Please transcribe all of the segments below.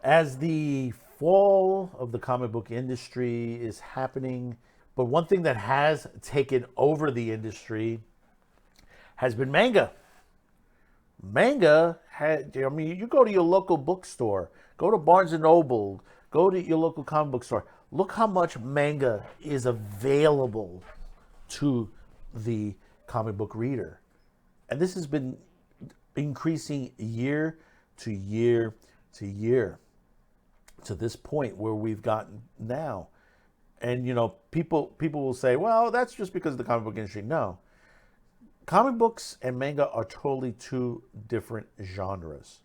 As the fall of the comic book industry is happening, but one thing that has taken over the industry has been manga. Manga had, I mean, you go to your local bookstore, go to Barnes and Noble, go to your local comic book store. Look how much manga is available to the comic book reader. And this has been increasing year to year to year to this point where we've gotten now. And people will say, well, that's just because of the comic book industry. No. Comic books and manga are totally two different genres.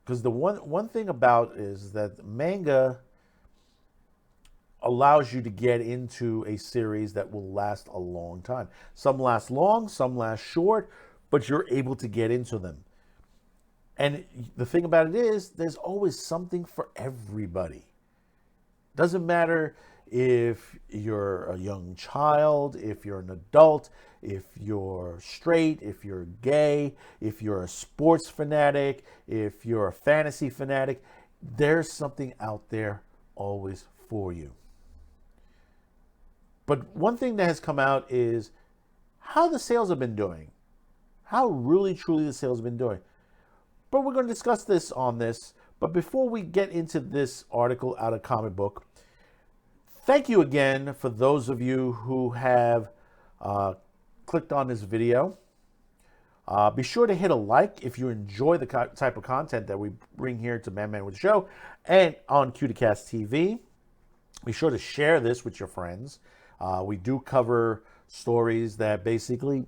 Because the one thing about is that manga allows you to get into a series that will last a long time. Some last long, some last short, but you're able to get into them. And the thing about it is, there's always something for everybody. Doesn't matter if you're a young child, if you're an adult, if you're straight, if you're gay, if you're a sports fanatic, if you're a fantasy fanatic, there's something out there always for you. But one thing that has come out is how the sales have been doing. How really, truly the sales have been doing. But we're going to discuss this on this. But before we get into this article out of Comic Book, thank you again for those of you who have clicked on this video. Be sure to hit a like if you enjoy the type of content that we bring here to Man with the Show and on Cast TV. Be sure to share this with your friends. We do cover stories that basically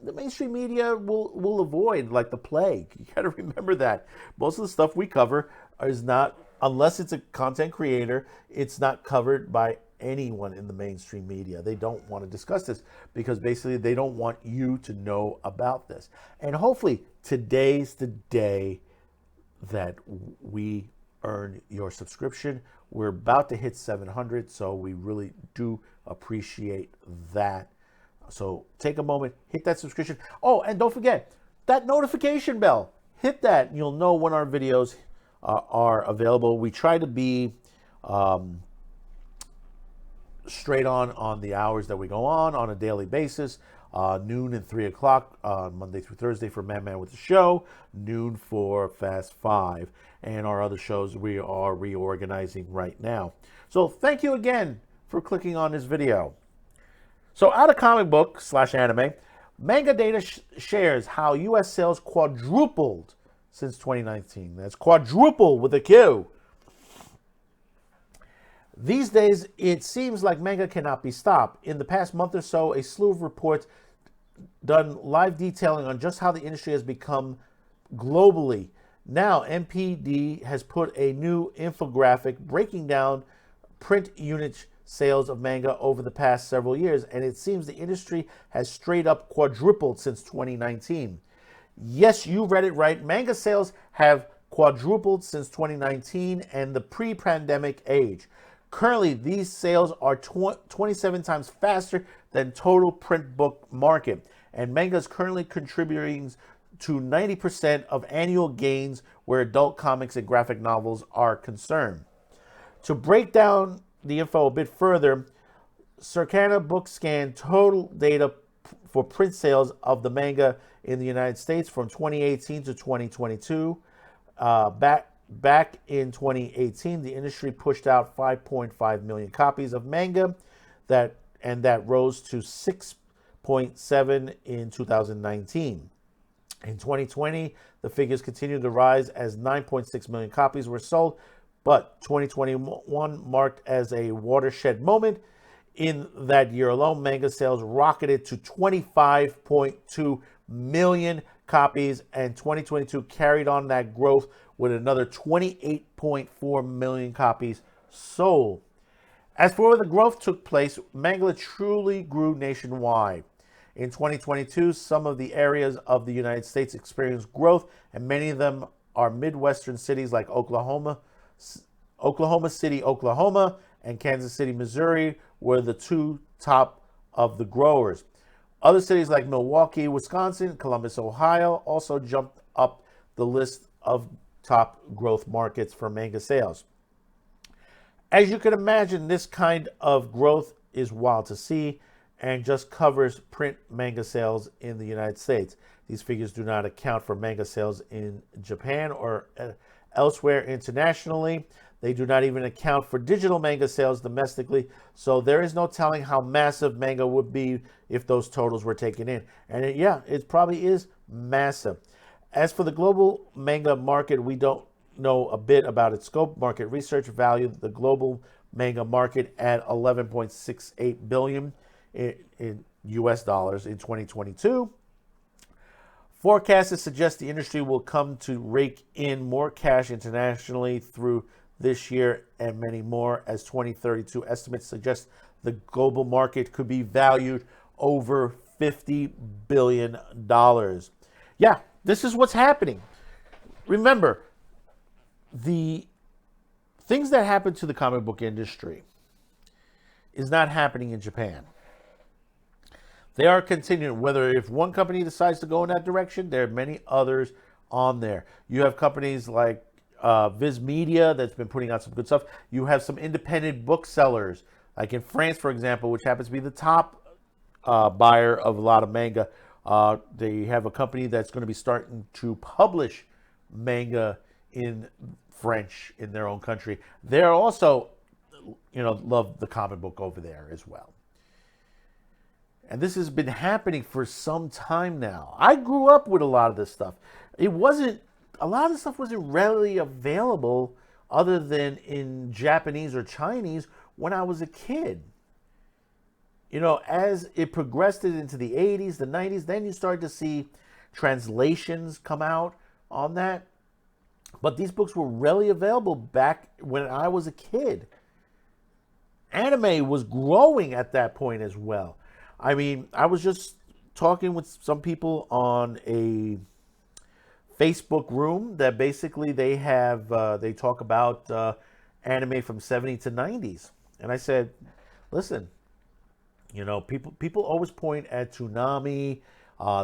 the mainstream media will avoid, like the plague. You got to remember that. Most of the stuff we cover is not, unless it's a content creator, it's not covered by anyone in the mainstream media. They don't want to discuss this because basically they don't want you to know about this. And hopefully today's the day that we earn your subscription. We're about to hit 700, so we really do appreciate that. So take a moment, hit that subscription. Oh, and don't forget that notification bell. Hit that, and you'll know when our videos are available. We try to be straight on the hours that we go on a daily basis. Noon and 3 o'clock Monday through Thursday for Man with the Show. Noon for Fast Five. And our other shows we are reorganizing right now. So thank you again for clicking on this video. So out of Comic Book / anime, Manga data shares how U.S. sales quadrupled since 2019. That's quadruple with a Q. These days, it seems like manga cannot be stopped. In the past month or so, a slew of reports done live detailing on just how the industry has become globally. Now, MPD has put a new infographic breaking down print unit sales of manga over the past several years, and it seems the industry has straight up quadrupled since 2019. Yes, you read it right. Manga sales have quadrupled since 2019 and the pre-pandemic age. Currently, these sales are 27 times faster than total print book market, and manga is currently contributing to 90% of annual gains where adult comics and graphic novels are concerned. To break down the info a bit further, Circana BookScan total data for print sales of the manga in the United States from 2018 to 2022. Back in 2018, the industry pushed out 5.5 million copies of manga, that rose to 6.7 in 2019. In 2020, the figures continued to rise as 9.6 million copies were sold, but 2021 marked as a watershed moment. In that year alone, manga sales rocketed to 25.2 million copies, and 2022 carried on that growth with another 28.4 million copies sold. As for where the growth took place, manga truly grew nationwide. In 2022, some of the areas of the United States experienced growth, and many of them are Midwestern cities like Oklahoma City, Oklahoma, and Kansas City, Missouri, were the two top of the growers. Other cities like Milwaukee, Wisconsin, Columbus, Ohio also jumped up the list of top growth markets for manga sales. As you can imagine, this kind of growth is wild to see and just covers print manga sales in the United States. These figures do not account for manga sales in Japan or elsewhere internationally. They do not even account for digital manga sales domestically, so there is no telling how massive manga would be if those totals were taken in. And it probably is massive. As for the global manga market, we don't know a bit about its scope. Market research valued the global manga market at $11.68 billion in US dollars in 2022. Forecasts suggest the industry will come to rake in more cash internationally through this year and many more, as 2032 estimates suggest the global market could be valued over $50 billion. Yeah, this is what's happening. Remember, the things that happen to the comic book industry is not happening in Japan. They are continuing. Whether if one company decides to go in that direction, there are many others on there. You have companies like Viz Media that's been putting out some good stuff. You have some independent booksellers, like in France, for example, which happens to be the top buyer of a lot of manga. They have a company that's going to be starting to publish manga in French in their own country. They're also, love the comic book over there as well. And this has been happening for some time now. I grew up with a lot of this stuff. A lot of the stuff wasn't readily available other than in Japanese or Chinese when I was a kid. As it progressed into the 80s, the 90s, then you started to see translations come out on that. But these books were readily available back when I was a kid. Anime was growing at that point as well. I mean, I was just talking with some people on a Facebook room that basically they talk about anime from 70s to 90s. And I said, listen, people always point at Toonami.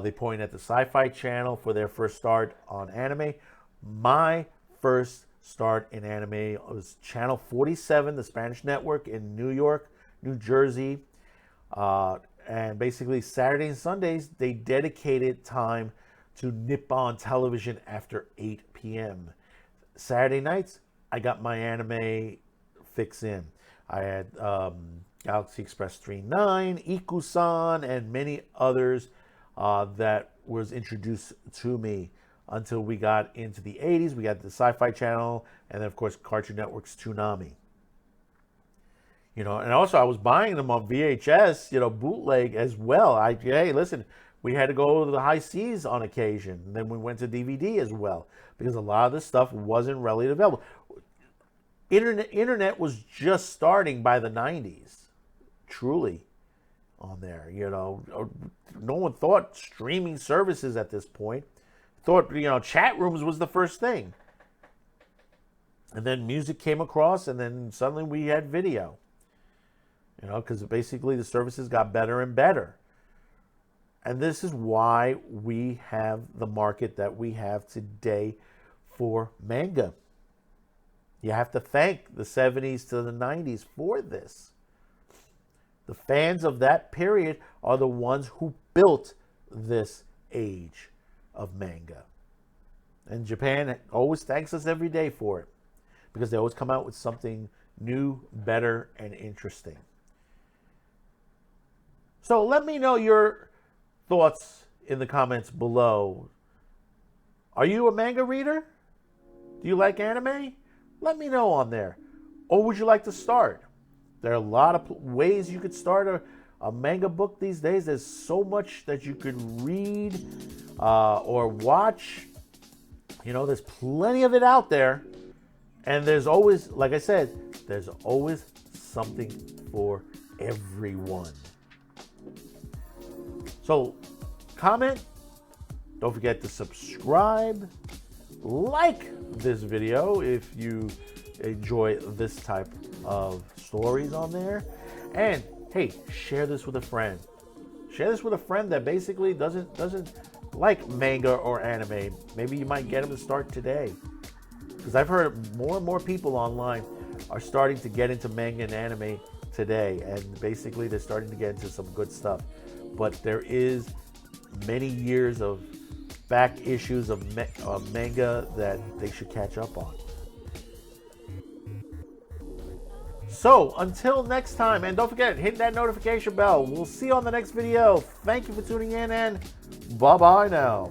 They point at the Sci-Fi Channel for their first start on anime. My first start in anime was Channel 47, the Spanish network in New York, New Jersey. And basically Saturday and Sundays, they dedicated time to Nippon television after 8 p.m. Saturday nights, I got my anime fix in. I had Galaxy Express 39, Ikusan, and many others that was introduced to me until we got into the 80s. We got the Sci-Fi Channel, and then, of course, Cartoon Network's Toonami. And also I was buying them on VHS, bootleg as well. Hey, listen, we had to go to the high seas on occasion. And then we went to DVD as well because a lot of this stuff wasn't readily available. Internet was just starting by the 90s, truly, on there. No one thought streaming services at this point. Thought, chat rooms was the first thing. And then music came across, and then suddenly we had video. Because basically the services got better and better. And this is why we have the market that we have today for manga. You have to thank the 70s to the 90s for this. The fans of that period are the ones who built this age of manga. And Japan always thanks us every day for it, because they always come out with something new, better, and interesting. So let me know your thoughts in the comments below. Are you a manga reader? Do you like anime? Let me know on there. Or would you like to start? There are a lot of ways you could start a manga book these days. There's so much that you could read or watch. There's plenty of it out there. And there's always, like I said, there's always something for everyone. So, comment. Don't forget to subscribe. Like this video if you enjoy this type of stories on there. And hey, share this with a friend. Share this with a friend that basically doesn't like manga or anime. Maybe you might get them to start today. because I've heard more and more people online are starting to get into manga and anime today, and basically they're starting to get into some good stuff. But there is many years of back issues of manga that they should catch up on. So until next time, and don't forget, hit that notification bell. We'll see you on the next video. Thank you for tuning in, and bye-bye now.